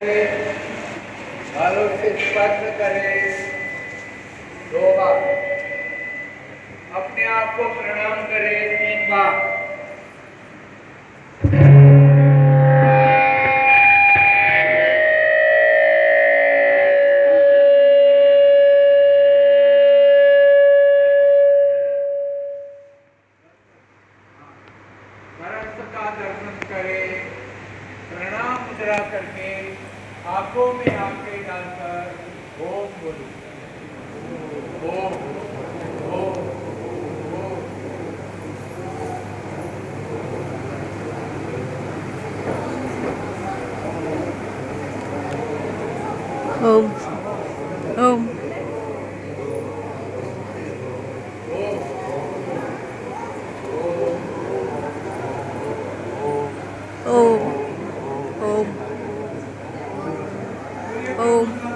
बालों से स्पर्श करें 2 बार। अपने आप को प्रणाम करें 3 बार। परस का दर्शन करें, प्रणाम मुद्रा करके आंखों में आंखें डालकर ओम बोलो। ओम ओम ओम ओम ओम ओम ओम